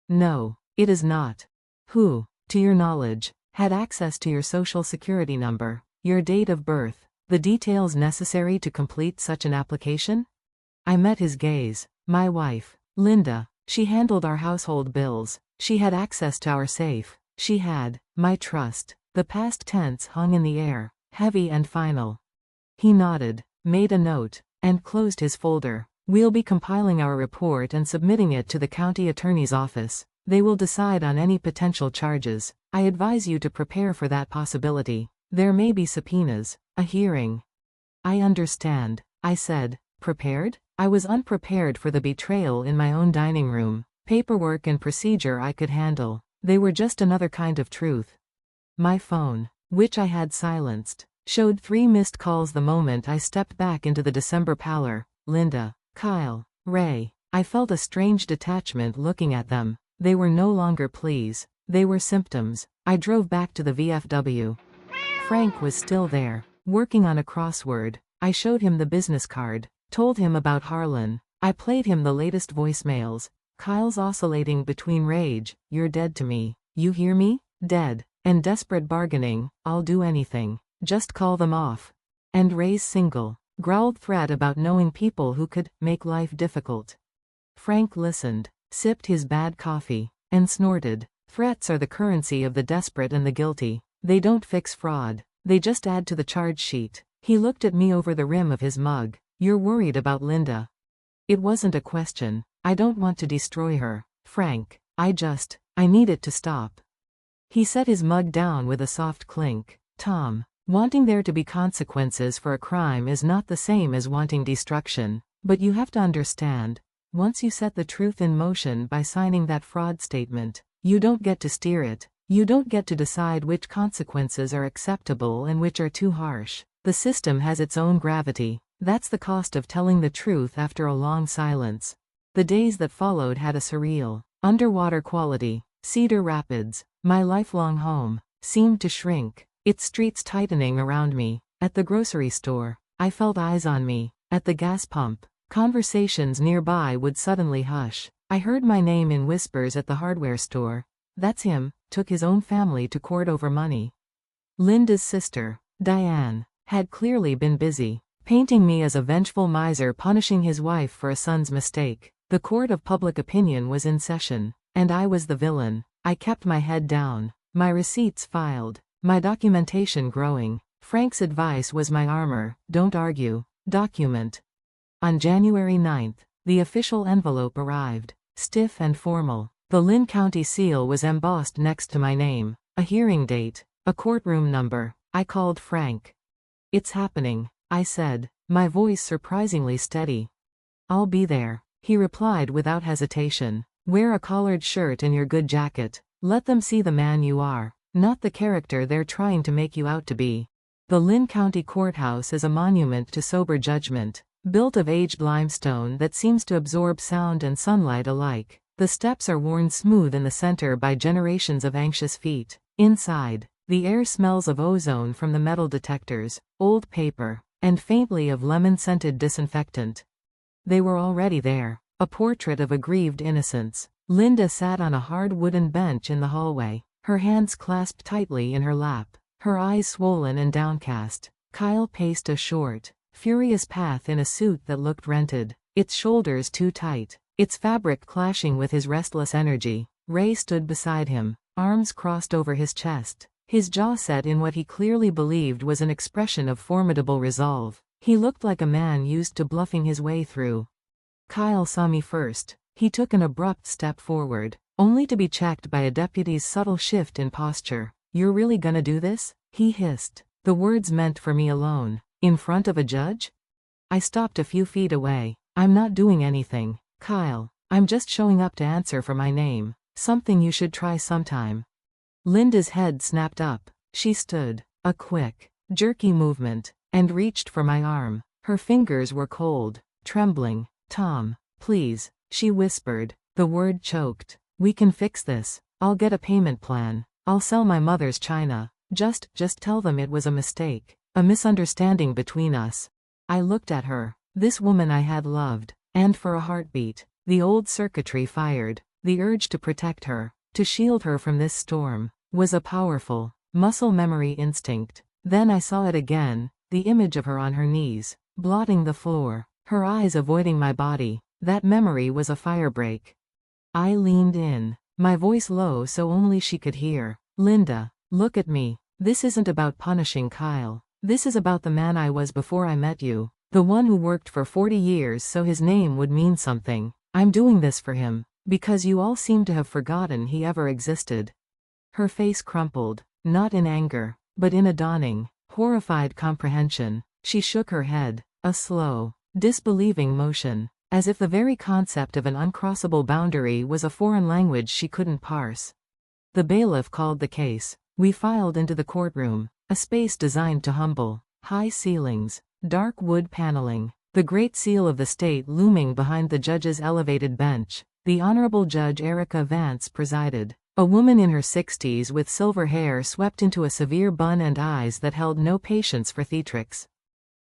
"No, it is not. Who, to your knowledge, had access to your social security number, your date of birth, the details necessary to complete such an application?" I met his gaze. "My wife, Linda. She handled our household bills. She had access to our safe. She had my trust." The past tense hung in the air, heavy and final. He nodded, made a note, and closed his folder. "We'll be compiling our report and submitting it to the county attorney's office. They will decide on any potential charges. I advise you to prepare for that possibility. There may be subpoenas, a hearing." "I understand," I said. Prepared? I was unprepared for the betrayal in my own dining room. Paperwork and procedure I could handle. They were just another kind of truth. My phone, which I had silenced, showed 3 missed calls the moment I stepped back into the December pallor. Linda, Kyle, Ray. I felt a strange detachment looking at them. They were no longer pleas. They were symptoms. I drove back to the VFW. Frank was still there, working on a crossword. I showed him the business card, told him about Harlan. I played him the latest voicemails. Kyle's oscillating between rage, "You're dead to me. You hear me? Dead," and desperate bargaining, "I'll do anything. Just call them off." And Ray's single, growled threat about knowing people who could make life difficult. Frank listened, sipped his bad coffee, and snorted. Threats are the currency of the desperate and the guilty. They don't fix fraud. They just add to the charge sheet. He looked at me over the rim of his mug. "You're worried about Linda." It wasn't a question. "I don't want to destroy her, Frank. I need it to stop." He set his mug down with a soft clink. "Tom, wanting there to be consequences for a crime is not the same as wanting destruction. But you have to understand, once you set the truth in motion by signing that fraud statement, you don't get to steer it. You don't get to decide which consequences are acceptable and which are too harsh. The system has its own gravity. That's the cost of telling the truth after a long silence." The days that followed had a surreal, underwater quality. Cedar Rapids, my lifelong home, seemed to shrink, its streets tightening around me. At the grocery store, I felt eyes on me. At the gas pump, conversations nearby would suddenly hush. I heard my name in whispers at the hardware store. "That's him, took his own family to court over money." Linda's sister, Diane, had clearly been busy, painting me as a vengeful miser punishing his wife for a son's mistake. The court of public opinion was in session, and I was the villain. I kept my head down, my receipts filed, my documentation growing. Frank's advice was my armor: don't argue, document. On January 9th, the official envelope arrived, stiff and formal. The Lynn County seal was embossed next to my name, a hearing date, a courtroom number. I called Frank. "It's happening," I said, my voice surprisingly steady. "I'll be there," he replied without hesitation. "Wear a collared shirt and your good jacket. Let them see the man you are, not the character they're trying to make you out to be." The Lynn County Courthouse is a monument to sober judgment, built of aged limestone that seems to absorb sound and sunlight alike. The steps are worn smooth in the center by generations of anxious feet. Inside, The air smells of ozone from the metal detectors, old paper, and faintly of lemon-scented disinfectant. They were already there. A portrait of a grieved innocence. Linda sat on a hard wooden bench in the hallway, her hands clasped tightly in her lap, her eyes swollen and downcast. Kyle paced a short, furious path in a suit that looked rented, its shoulders too tight, its fabric clashing with his restless energy. Ray stood beside him, arms crossed over his chest, his jaw set in what he clearly believed was an expression of formidable resolve. He looked like a man used to bluffing his way through. Kyle saw me first. He took an abrupt step forward, only to be checked by a deputy's subtle shift in posture. "You're really gonna do this?" he hissed. The words meant for me alone. In front of a judge? I stopped a few feet away. "I'm not doing anything, Kyle. I'm just showing up to answer for my name. Something you should try sometime." Linda's head snapped up. She stood, a quick, jerky movement, and reached for my arm. Her fingers were cold, trembling. "Tom, please," she whispered. The word choked. "We can fix this. I'll get a payment plan. I'll sell my mother's china. Just tell them it was a mistake. A misunderstanding between us." I looked at her. This woman I had loved. And for a heartbeat, the old circuitry fired. The urge to protect her, to shield her from this storm, was a powerful, muscle memory instinct. Then I saw it again, the image of her on her knees, blotting the floor, her eyes avoiding my body. That memory was a firebreak. I leaned in, my voice low so only she could hear. "Linda, look at me. This isn't about punishing Kyle. This is about the man I was before I met you. The one who worked for 40 years so his name would mean something. I'm doing this for him, because you all seem to have forgotten he ever existed." Her face crumpled, not in anger, but in a dawning, horrified comprehension. She shook her head, a slow, disbelieving motion, as if the very concept of an uncrossable boundary was a foreign language she couldn't parse. The bailiff called the case. We filed into the courtroom, a space designed to humble. High ceilings, dark wood paneling, the great seal of the state looming behind the judge's elevated bench. The Honorable Judge Erica Vance presided. A woman in her 60s with silver hair swept into a severe bun and eyes that held no patience for theatrics.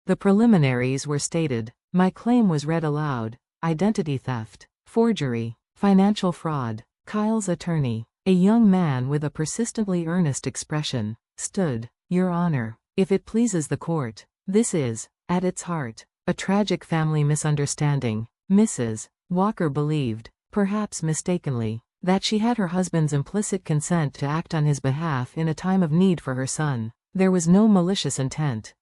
The preliminaries were stated. My claim was read aloud. Identity theft, forgery, financial fraud. Kyle's attorney, a young man with a persistently earnest expression, stood. "Your Honor, if it pleases the court, this is, at its heart, a tragic family misunderstanding. Mrs. Walker believed, perhaps mistakenly, that she had her husband's implicit consent to act on his behalf in a time of need for her son. There was no malicious intent."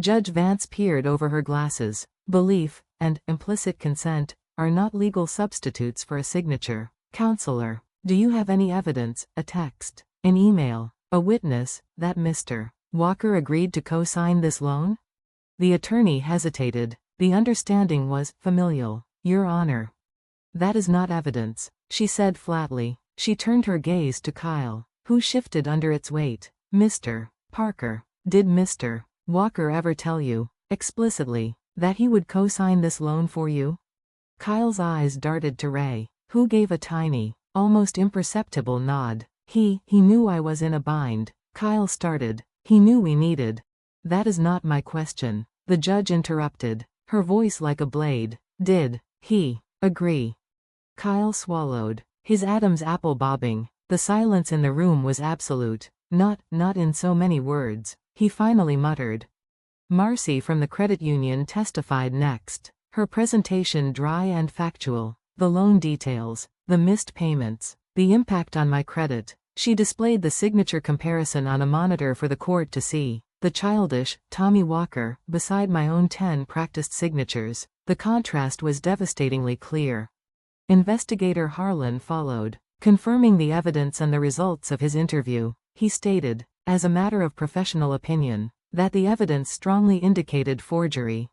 Judge Vance peered over her glasses. "Belief and implicit consent are not legal substitutes for a signature. Counselor, do you have any evidence, a text, an email, a witness, that Mr. Walker agreed to co-sign this loan?" The attorney hesitated. "The understanding was familial, Your Honor." "That is not evidence," she said flatly. She turned her gaze to Kyle, who shifted under its weight. "Mr. Parker, did Mr. Walker ever tell you, explicitly, that he would co-sign this loan for you?" Kyle's eyes darted to Ray, who gave a tiny, almost imperceptible nod. He knew I was in a bind." Kyle started. "He knew we needed." "That is not my question," the judge interrupted, her voice like a blade. "Did he agree?" Kyle swallowed, his Adam's apple bobbing. The silence in the room was absolute. Not in so many words," he finally muttered. Marcy from the credit union testified next, her presentation dry and factual. The loan details, the missed payments, the impact on my credit. She displayed the signature comparison on a monitor for the court to see. The childish, Tommy Walker, beside my own 10 practiced signatures. The contrast was devastatingly clear. Investigator Harlan followed, confirming the evidence and the results of his interview. He stated, as a matter of professional opinion, that the evidence strongly indicated forgery.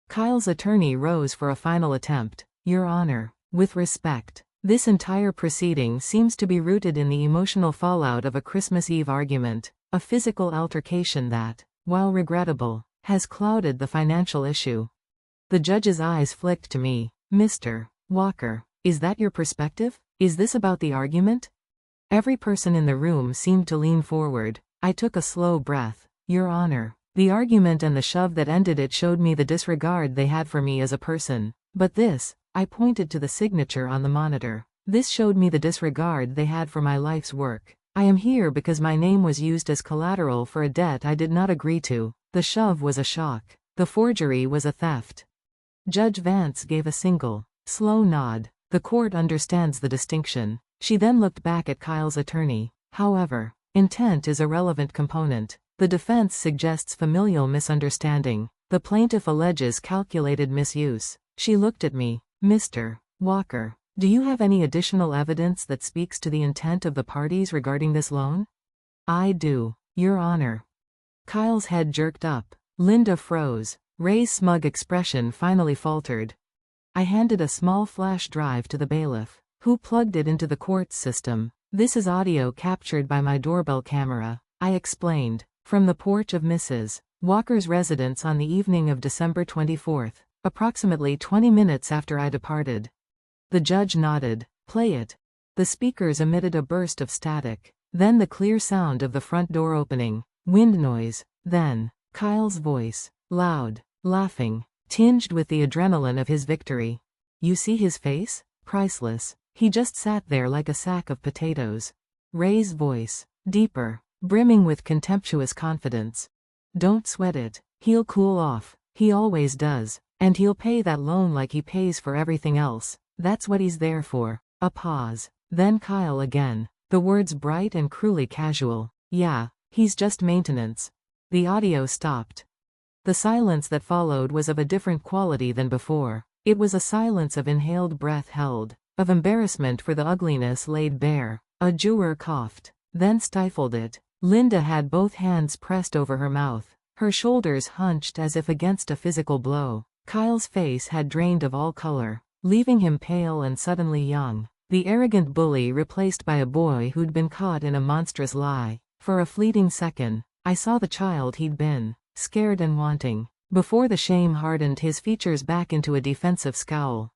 Kyle's attorney rose for a final attempt. "Your Honor, with respect, this entire proceeding seems to be rooted in the emotional fallout of a Christmas Eve argument, a physical altercation that, while regrettable, has clouded the financial issue." The judge's eyes flicked to me. "Mr. Walker, is that your perspective? Is this about the argument?" Every person in the room seemed to lean forward. I took a slow breath. Your Honor. The argument and the shove that ended it showed me the disregard they had for me as a person. But this, I pointed to the signature on the monitor. This showed me the disregard they had for my life's work. I am here because my name was used as collateral for a debt I did not agree to. The shove was a shock. The forgery was a theft. Judge Vance gave a single, slow nod. The court understands the distinction. She then looked back at Kyle's attorney. However, intent is a relevant component. The defense suggests familial misunderstanding. The plaintiff alleges calculated misuse. She looked at me. Mr. Walker, do you have any additional evidence that speaks to the intent of the parties regarding this loan? I do, Your Honor. Kyle's head jerked up. Linda froze. Ray's smug expression finally faltered. I handed a small flash drive to the bailiff, who plugged it into the court's system. This is audio captured by my doorbell camera, I explained, from the porch of Mrs. Walker's residence on the evening of December 24th, approximately 20 minutes after I departed. The judge nodded. Play it. The speakers emitted a burst of static, then the clear sound of the front door opening, wind noise, then Kyle's voice, loud, laughing, tinged with the adrenaline of his victory. You see his face? Priceless. He just sat there like a sack of potatoes. Ray's voice, deeper, brimming with contemptuous confidence. Don't sweat it. He'll cool off. He always does. And he'll pay that loan like he pays for everything else. That's what he's there for. A pause. Then Kyle again. The words bright and cruelly casual. Yeah, he's just maintenance. The audio stopped. The silence that followed was of a different quality than before. It was a silence of inhaled breath held, of embarrassment for the ugliness laid bare. A juror coughed, then stifled it. Linda had both hands pressed over her mouth, her shoulders hunched as if against a physical blow. Kyle's face had drained of all color, leaving him pale and suddenly young. The arrogant bully replaced by a boy who'd been caught in a monstrous lie. For a fleeting second, I saw the child he'd been, scared and wanting, before the shame hardened his features back into a defensive scowl.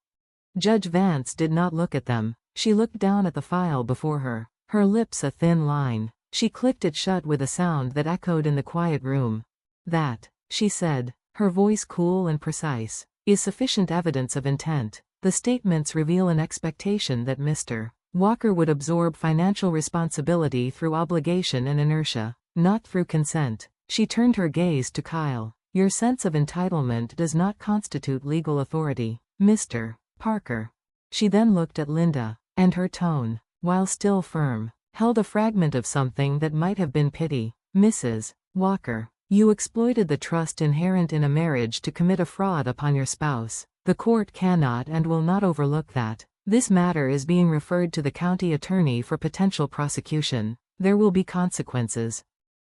Judge Vance did not look at them. She looked down at the file before her, her lips a thin line. She clicked it shut with a sound that echoed in the quiet room. That, she said, her voice cool and precise, is sufficient evidence of intent. The statements reveal an expectation that Mr. Walker would absorb financial responsibility through obligation and inertia, not through consent. She turned her gaze to Kyle. Your sense of entitlement does not constitute legal authority, Mr. Parker. She then looked at Linda, and her tone, while still firm, held a fragment of something that might have been pity. Mrs. Walker, you exploited the trust inherent in a marriage to commit a fraud upon your spouse. The court cannot and will not overlook that. This matter is being referred to the county attorney for potential prosecution. There will be consequences.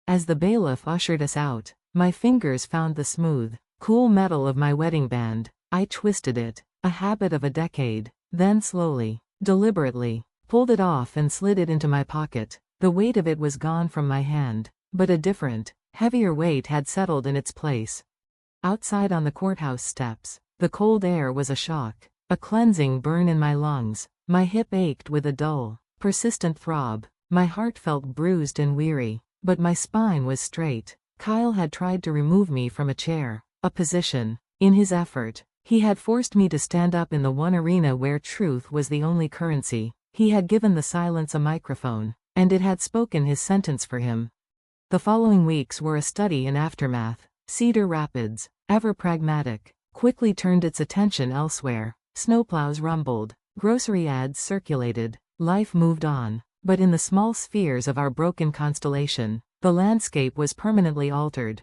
As the bailiff ushered us out, my fingers found the smooth, cool metal of my wedding band. I twisted it, a habit of a decade, then slowly, deliberately, pulled it off and slid it into my pocket. The weight of it was gone from my hand, but a different, heavier weight had settled in its place. Outside on the courthouse steps, the cold air was a shock, a cleansing burn in my lungs. My hip ached with a dull, persistent throb. My heart felt bruised and weary, but my spine was straight. Kyle had tried to remove me from a chair, a position. In his effort, he had forced me to stand up in the one arena where truth was the only currency. He had given the silence a microphone, and it had spoken his sentence for him. The following weeks were a study in aftermath. Cedar Rapids, ever pragmatic, quickly turned its attention elsewhere. Snowplows rumbled, grocery ads circulated, life moved on. But in the small spheres of our broken constellation, the landscape was permanently altered.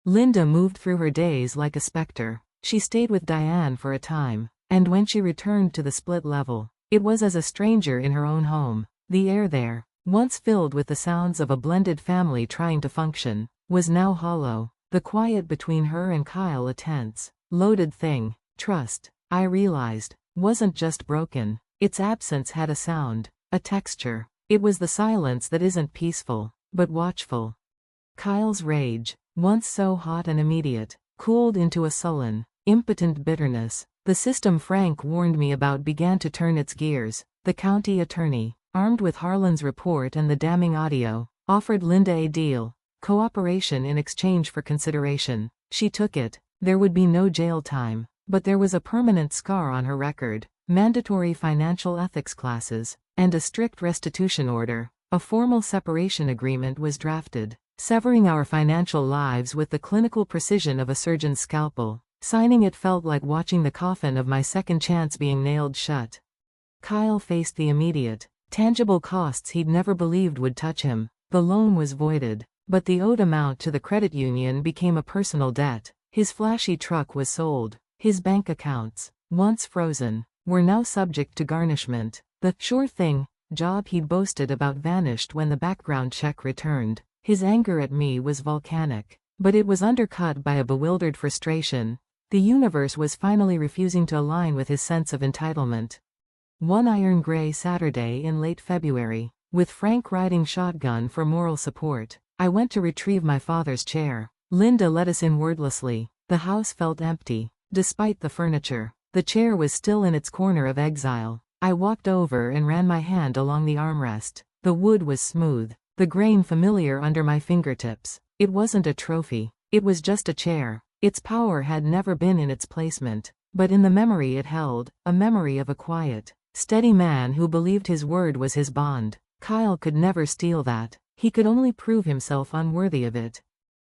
Linda moved through her days like a specter. She stayed with Diane for a time, and when she returned to the split level, it was as a stranger in her own home. The air there, once filled with the sounds of a blended family trying to function, was now hollow. The quiet between her and Kyle a tense, loaded thing. Trust, I realized, wasn't just broken. Its absence had a sound, a texture. It was the silence that isn't peaceful, but watchful. Kyle's rage, once so hot and immediate, cooled into a sullen, impotent bitterness. The system Frank warned me about began to turn its gears. The county attorney, armed with Harlan's report and the damning audio, offered Linda a deal. Cooperation in exchange for consideration. She took it. There would be no jail time, but there was a permanent scar on her record, mandatory financial ethics classes, and a strict restitution order. A formal separation agreement was drafted, severing our financial lives with the clinical precision of a surgeon's scalpel. Signing it felt like watching the coffin of my second chance being nailed shut. Kyle faced the immediate, tangible costs he'd never believed would touch him. The loan was voided, but the owed amount to the credit union became a personal debt. His flashy truck was sold. His bank accounts, once frozen, were now subject to garnishment. The sure thing job he'd boasted about vanished when the background check returned. His anger at me was volcanic, but it was undercut by a bewildered frustration. The universe was finally refusing to align with his sense of entitlement. One iron gray Saturday in late February, with Frank riding shotgun for moral support, I went to retrieve my father's chair. Linda let us in wordlessly. The house felt empty, despite the furniture. The chair was still in its corner of exile. I walked over and ran my hand along the armrest. The wood was smooth, the grain familiar under my fingertips. It wasn't a trophy. It was just a chair. Its power had never been in its placement, but in the memory it held, a memory of a quiet, steady man who believed his word was his bond. Kyle could never steal that. He could only prove himself unworthy of it.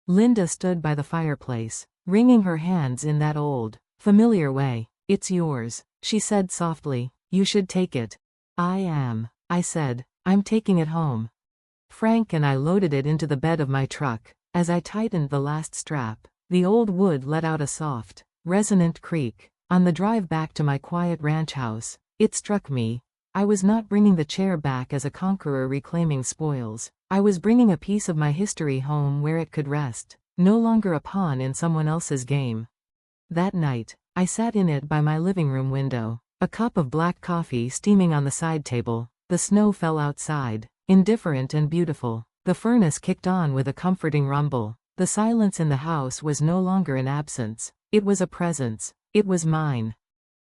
Linda stood by the fireplace, wringing her hands in that old, familiar way. "It's yours," she said softly. "You should take it." I said. "I'm taking it home." Frank and I loaded it into the bed of my truck. As I tightened the last strap, the old wood let out a soft, resonant creak. On the drive back to my quiet ranch house, it struck me. I was not bringing the chair back as a conqueror reclaiming spoils. I was bringing a piece of my history home where it could rest, no longer a pawn in someone else's game. That night, I sat in it by my living room window, a cup of black coffee steaming on the side table. The snow fell outside, indifferent and beautiful. The furnace kicked on with a comforting rumble. The silence in the house was no longer an absence. It was a presence. It was mine.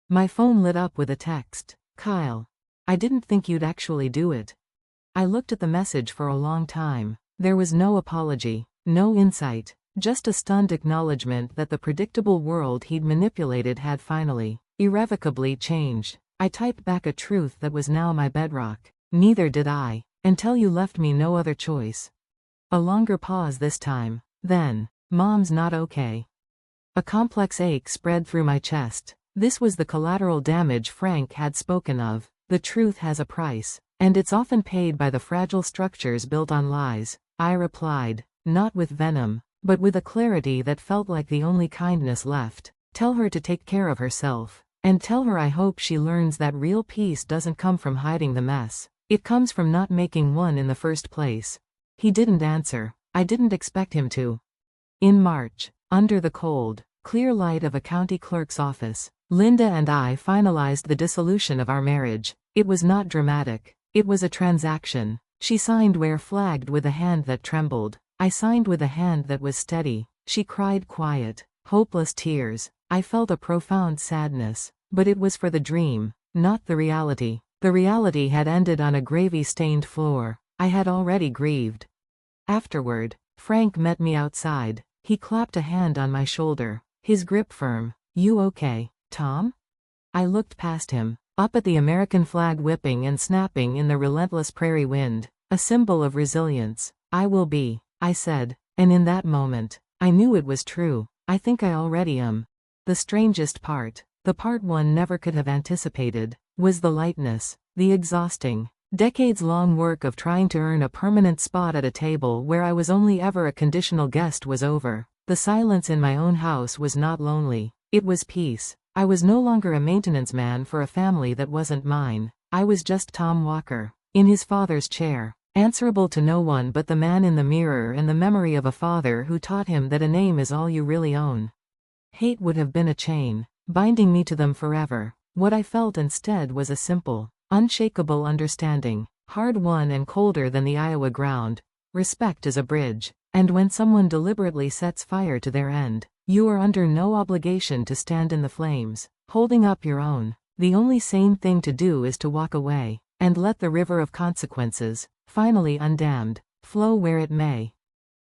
My phone lit up with a text. "Kyle, I didn't think you'd actually do it." I looked at the message for a long time. There was no apology, no insight, just a stunned acknowledgement that the predictable world he'd manipulated had finally, irrevocably changed. I typed back a truth that was now my bedrock. "Neither did I, until you left me no other choice." A longer pause this time. Then, "Mom's not okay." A complex ache spread through my chest. This was the collateral damage Frank had spoken of. The truth has a price, and it's often paid by the fragile structures built on lies. I replied, not with venom, but with a clarity that felt like the only kindness left. "Tell her to take care of herself, and tell her I hope she learns that real peace doesn't come from hiding the mess. It comes from not making one in the first place." He didn't answer. I didn't expect him to. In March, under the cold, clear light of a county clerk's office, Linda and I finalized the dissolution of our marriage. It was not dramatic. It was a transaction. She signed where flagged with a hand that trembled. I signed with a hand that was steady. She cried quiet, hopeless tears. I felt a profound sadness, but it was for the dream, not the reality. The reality had ended on a gravy-stained floor. I had already grieved. Afterward, Frank met me outside. He clapped a hand on my shoulder, his grip firm. "You okay, Tom?" I looked past him, up at the American flag whipping and snapping in the relentless prairie wind, a symbol of resilience. "I will be," I said, and in that moment, I knew it was true. I think I already am. The strangest part, the part one never could have anticipated, was the lightness, the exhausting, decades-long work of trying to earn a permanent spot at a table where I was only ever a conditional guest was over. The silence in my own house was not lonely. It was peace. I was no longer a maintenance man for a family that wasn't mine. I was just Tom Walker, in his father's chair, answerable to no one but the man in the mirror and the memory of a father who taught him that a name is all you really own. Hate would have been a chain, binding me to them forever. What I felt instead was a simple, unshakable understanding, hard-won and colder than the Iowa ground. Respect is a bridge, and when someone deliberately sets fire to their end, you are under no obligation to stand in the flames, holding up your own. The only sane thing to do is to walk away, and let the river of consequences, finally undammed, flow where it may.